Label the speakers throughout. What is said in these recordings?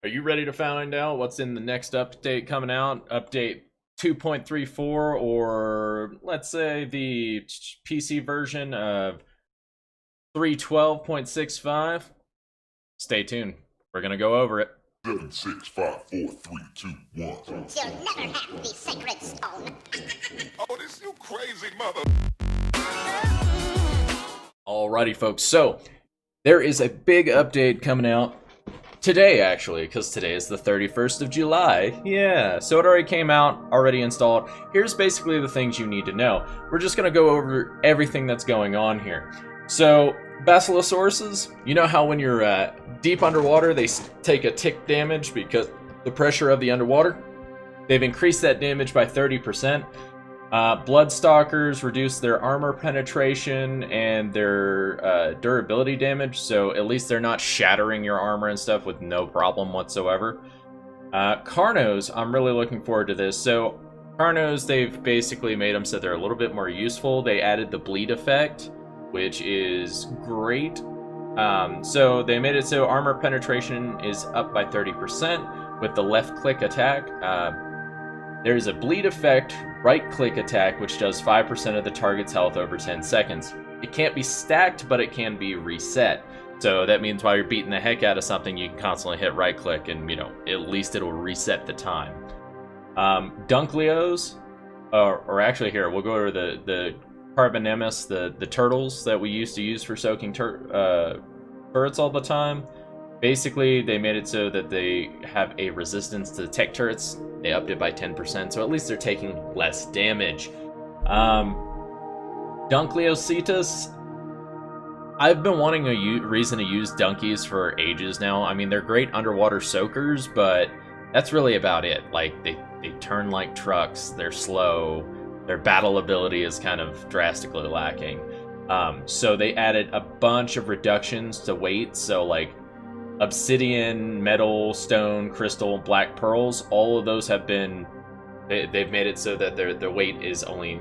Speaker 1: Are you ready to find out what's in the next update coming out? Update 2.34, or let's say the PC version of 312.65? Stay tuned. We're going to go over it.
Speaker 2: 7, 6, 5, 4, 3, 2, 1.
Speaker 3: You'll never have the sacred stone.
Speaker 2: Oh, this you crazy mother.
Speaker 1: Alrighty, folks. So, there is a big update coming out today, actually, because today is the 31st of July. Yeah, so it already came out, already installed. Here's basically the things you need to know. We're just going to go over everything that's going on here. So, Basilisks, you know how when you're deep underwater, they take a tick damage because the pressure of the underwater? They've increased that damage by 30%. Bloodstalkers reduce their armor penetration and their durability damage, so at least they're not shattering your armor and stuff with no problem whatsoever. Carnos, I'm really looking forward to this. So Carnos, they've basically made them so they're a little bit more useful. They added the bleed effect, which is great. So they made it so armor penetration is up by 30% with the left click attack. There's a bleed effect right click attack, which does 5% of the target's health over 10 seconds. It can't be stacked, but it can be reset. So that means while you're beating the heck out of something, you can constantly hit right click and, at least it'll reset the time. Dunkies, or actually here, we'll go over the Carbonemus, the turtles that we used to use for soaking turrets all the time. Basically, they made it so that they have a resistance to tech turrets. They upped it by 10%, so at least they're taking less damage. Dunkies, I've been wanting a reason to use Dunkies for ages now. I mean, they're great underwater soakers, but that's really about it. Like, they turn like trucks, they're slow, their battle ability is kind of drastically lacking. So they added a bunch of reductions to weight, so like obsidian, metal, stone, crystal, black pearls, all of those have been, they've made it so that their weight is only,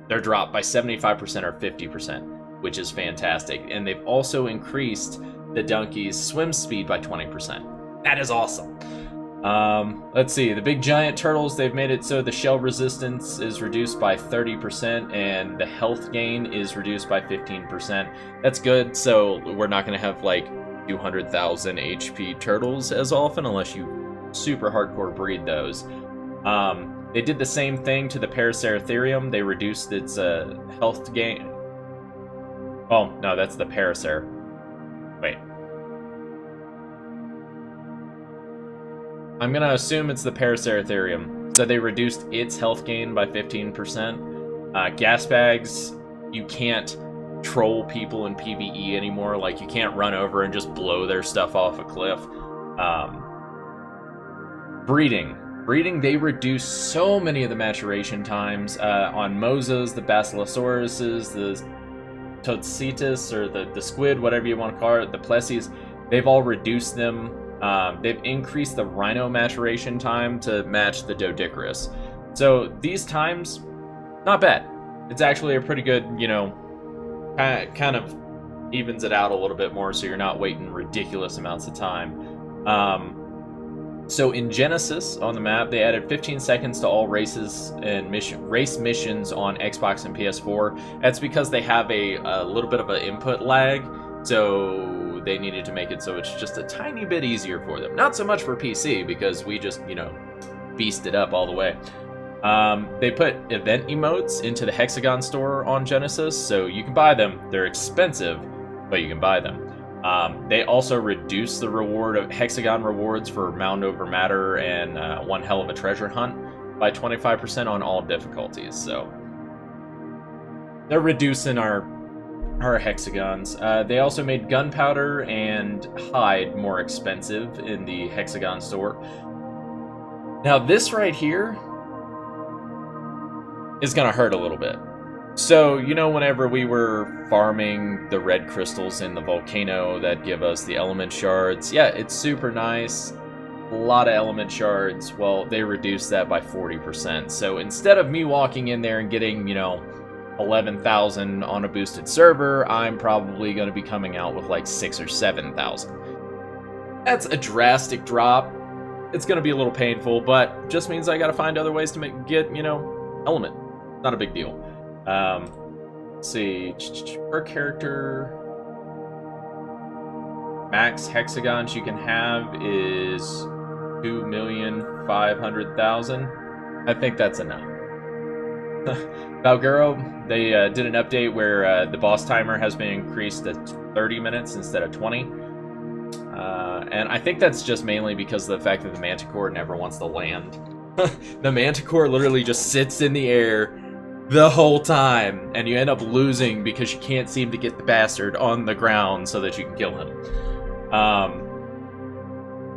Speaker 1: they're dropped by 75% or 50%, which is fantastic. And they've also increased the Dunkies' swim speed by 20%. That is awesome. Let's see, the big giant turtles, they've made it so the shell resistance is reduced by 30% and the health gain is reduced by 15%. That's good, so we're not going to have like 200,000 HP turtles as often unless you super hardcore breed those. They did the same thing to the Paraceratherium. They reduced its health gain. Oh, no, that's the Paracer. Wait. I'm gonna assume it's the Paraceratherium. So they reduced its health gain by 15%. Gas bags, you can't troll people in PvE anymore. Like, you can't run over and just blow their stuff off a cliff. Breeding, they reduce so many of the maturation times. On Mosas, the Basilosauruses, the Totsitas, or the squid, whatever you want to call it, the Plessies, they've all reduced them. They've increased the Rhino maturation time to match the Doedicurus. So these times, not bad. It's actually a pretty good, kind of evens it out a little bit more, so you're not waiting ridiculous amounts of time. So in Genesis on the map, they added 15 seconds to all races and race missions on Xbox and PS4. That's because they have a little bit of an input lag, so they needed to make it so it's just a tiny bit easier for them. Not so much for PC, because we just, beast it up all the way. They put event emotes into the Hexagon store on Genesis, so you can buy them. They're expensive, but you can buy them. They also reduced the reward of Hexagon rewards for Mound Over Matter and One Hell of a Treasure Hunt by 25% on all difficulties. So they're reducing our hexagons. They also made gunpowder and hide more expensive in the Hexagon store. Now this right here is gonna hurt a little bit. So, whenever we were farming the red crystals in the volcano that give us the element shards, yeah, it's super nice. A lot of element shards. Well, they reduced that by 40%. So instead of me walking in there and getting, 11,000 on a boosted server, I'm probably going to be coming out with like 6,000 or 7,000. That's a drastic drop. It's going to be a little painful, but just means I got to find other ways to get, you know, element. Not a big deal. Let's see. Per character, max hexagons you can have is 2,500,000. I think that's enough. Valguro, they did an update where the boss timer has been increased to 30 minutes instead of 20. And I think that's just mainly because of the fact that the Manticore never wants to land. The Manticore literally just sits in the air the whole time, and you end up losing because you can't seem to get the bastard on the ground so that you can kill him.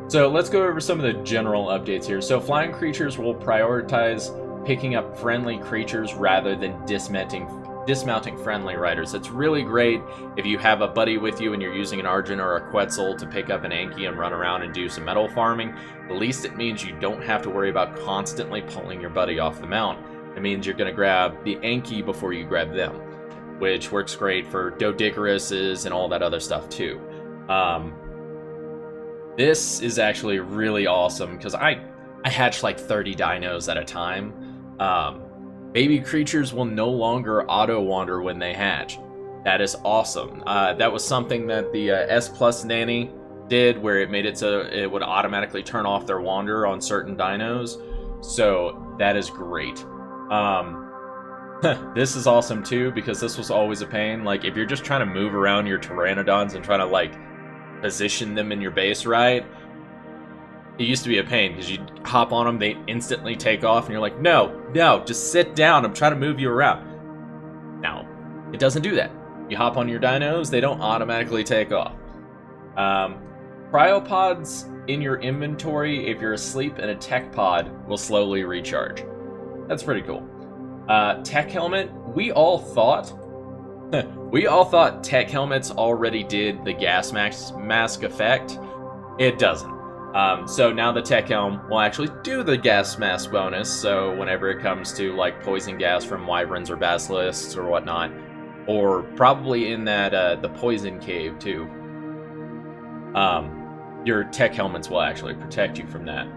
Speaker 1: So let's go over some of the general updates here. So flying creatures will prioritize picking up friendly creatures rather than dismounting friendly riders. It's really great if you have a buddy with you and you're using an Argent or a Quetzal to pick up an Anki and run around and do some metal farming. At least it means you don't have to worry about constantly pulling your buddy off the mount. It means you're going to grab the Anki before you grab them, which works great for Dodicaruses and all that other stuff too. This is actually really awesome because I hatch like 30 dinos at a time. Baby creatures will no longer auto-wander when they hatch. That is awesome. That was something that the S Plus Nanny did, where it made it so it would automatically turn off their wander on certain dinos. So that is great. This is awesome too, because this was always a pain. Like, if you're just trying to move around your Pteranodons and trying to, like, position them in your base right, it used to be a pain, because you'd hop on them, they instantly take off, and you're like, no, just sit down, I'm trying to move you around. Now, it doesn't do that. You hop on your dinos, they don't automatically take off. Cryopods in your inventory, if you're asleep, and a tech pod will slowly recharge. That's pretty cool. Tech helmet, we all thought tech helmets already did the gas mask effect. It doesn't. So now the tech helm will actually do the gas mask bonus, so whenever it comes to like poison gas from wyverns or basilisks or whatnot, or probably in that the poison cave too, your tech helmets will actually protect you from that.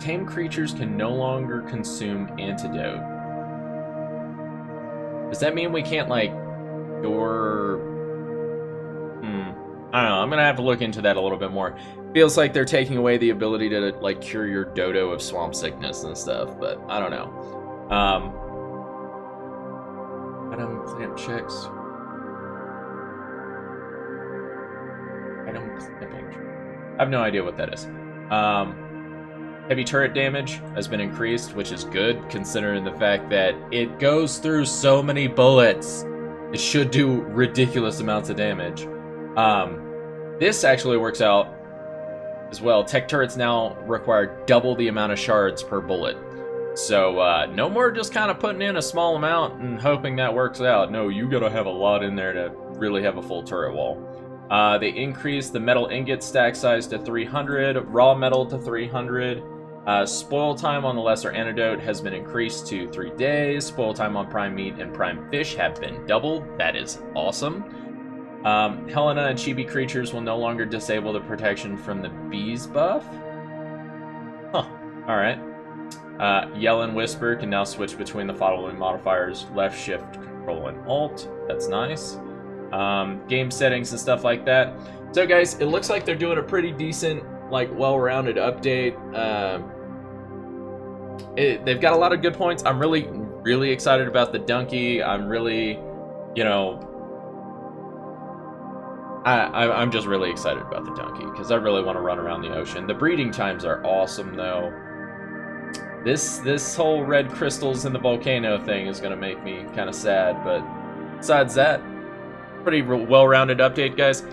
Speaker 1: Tame creatures can no longer consume antidote. Does that mean we can't, like, cure... I don't know, I'm gonna have to look into that a little bit more. Feels like they're taking away the ability to, like, cure your dodo of swamp sickness and stuff, but I don't know. Item clamp checks. Item clamping. I have no idea what that is. Heavy turret damage has been increased, which is good, considering the fact that it goes through so many bullets. It should do ridiculous amounts of damage. This actually works out as well. Tech turrets now require double the amount of shards per bullet. So, no more just kind of putting in a small amount and hoping that works out. No, you gotta have a lot in there to really have a full turret wall. They increased the metal ingot stack size to 300, raw metal to 300. Spoil time on the lesser antidote has been increased to 3 days. Spoil time on prime meat and prime fish have been doubled. That is awesome. Helena and Chibi creatures will no longer disable the protection from the bees buff. Huh. Alright. Yell and Whisper can now switch between the following modifiers: left, shift, control, and alt. That's nice. Game settings and stuff like that. So guys, it looks like they're doing a pretty decent, like, well-rounded update. They've got a lot of good points. I'm really excited about the Dunky. I'm really, you know, I'm just really excited about the Dunky because I really want to run around the ocean. The breeding times are awesome though. This whole red crystals in the volcano thing is gonna make me kind of sad, but besides that, pretty well-rounded update, guys.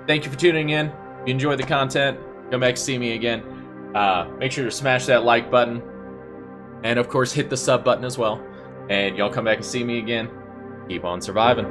Speaker 1: Thank you for tuning in. If you enjoyed the content, come back and see me again. Make sure to smash that like button, and of course hit the sub button as well. And y'all come back and see me again. Keep on surviving.